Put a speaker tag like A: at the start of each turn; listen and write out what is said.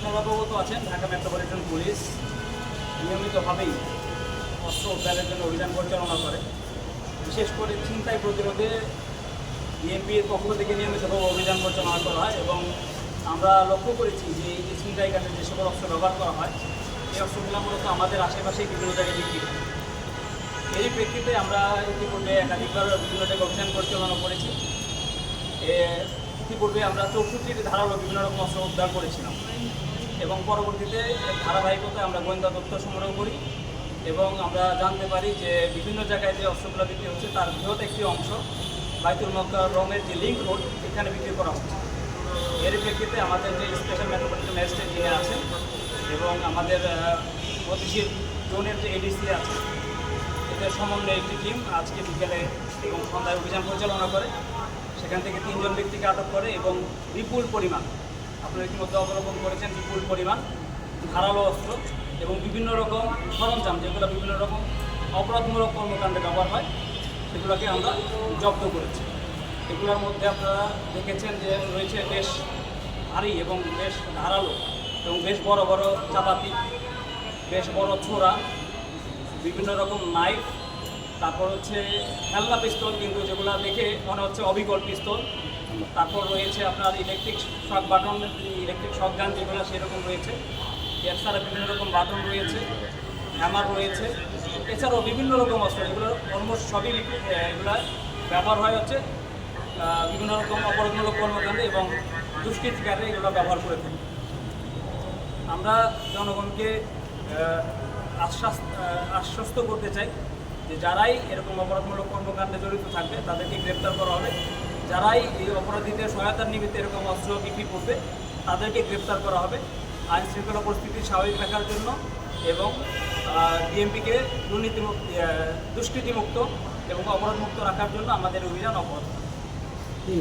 A: আপনারা অবগত আছেন ঢাকা মেট্রোপলিটন পুলিশ নিয়মিতভাবেই অস্ত্র উদ্ধারের জন্য অভিযান পরিচালনা করে। বিশেষ করে ছিনতাই প্রতিরোধে বিএনপির পক্ষ থেকে নিয়মিতভাবে অভিযান পরিচালনা করা হয় এবং আমরা লক্ষ্য করেছি যে এই যে ছিনতাই কাজে যে সকল অস্ত্র ব্যবহার করা হয় এই অস্ত্রগুলো মূলত আমাদের আশেপাশেই বিভিন্ন জায়গায় বিক্রি হয়। এরই প্রেক্ষিতে আমরা ইতিপূর্বে একাধিকবার বিভিন্ন জায়গায় অভিযান পরিচালনা করেছি। ইতিপূর্বে আমরা 64টি ধারালো বিভিন্ন রকম অস্ত্র উদ্ধার করেছিলাম এবং পরবর্তীতে ধারাবাহিকতায় আমরা গোয়েন্দা তথ্য সংগ্রহ করি এবং আমরা জানতে পারি যে বিভিন্ন জায়গায় যে অস্ত্রগুলো বিক্রি হচ্ছে তার বৃহৎ একটি অংশ বাইতুল মোকাররমের যে লিঙ্ক রোড এখানে বিক্রি করা হচ্ছে। এর প্রেক্ষিতে আমাদের যে স্পেশাল মেট্রোপলিটন ম্যাজিস্ট্রেট যিনি আছেন এবং আমাদের গতিশীল জোনের যে এডিসি আছে এদের সমন্বয়ে একটি টিম আজকে বিকেলে এবং সন্ধ্যায় অভিযান পরিচালনা করে। সেখান থেকে 3 জন ব্যক্তিকে আটক করে এবং বিপুল পরিমাণ, আপনারা ইতিমধ্যে অবলোকন করেছেন, বিপুল পরিমাণ ধারালো অস্ত্র এবং বিভিন্ন রকম সরঞ্জাম যেগুলো বিভিন্ন রকম অপরাধমূলক কর্মকাণ্ডে ব্যবহার হয় সেগুলোকে আমরা জব্দ করেছি। এগুলোর মধ্যে আপনারা দেখেছেন যে রয়েছে বেশ ভারী এবং বেশ ধারালো এবং বেশ বড় বড় চাপাতি, বেশ বড় ছোরা, বিভিন্ন রকম নাইফ, তারপর হচ্ছে খেলনা পিস্তল কিন্তু যেগুলো দেখে মনে হচ্ছে অবিকল পিস্তল, তারপর রয়েছে আপনার electric shock button, electric shock গান যেগুলো সেরকম রয়েছে, এছাড়া বিভিন্ন রকম বাটন রয়েছে, হ্যামার রয়েছে, এছাড়াও বিভিন্ন রকম অস্ত্র যেগুলো অলমোস্ট সবই এগুলো ব্যবহার হয় হচ্ছে বিভিন্ন রকম অপরাধমূলক কর্মকাণ্ডে এবং দুষ্কৃতিকারে এগুলো ব্যবহার করে থাকি। আমরা জনগণকে আশ্বস্ত করতে চাই যে যারাই এরকম অপরাধমূলক কর্মকাণ্ডে জড়িত থাকবে তাদেরকে গ্রেপ্তার করা হবে। যারাই এই অপরাধীদের সহায়তার নিমিত্তে এরকম অস্ত্র বিক্রি করবে তাদেরকে গ্রেপ্তার করা হবে। আইন শৃঙ্খলা পরিস্থিতি স্বাভাবিক রাখার জন্য এবং বিএনপিকে দুষ্কৃতিমুক্ত এবং অপরাধমুক্ত রাখার জন্য আমাদের অভিযান অব্যাহত।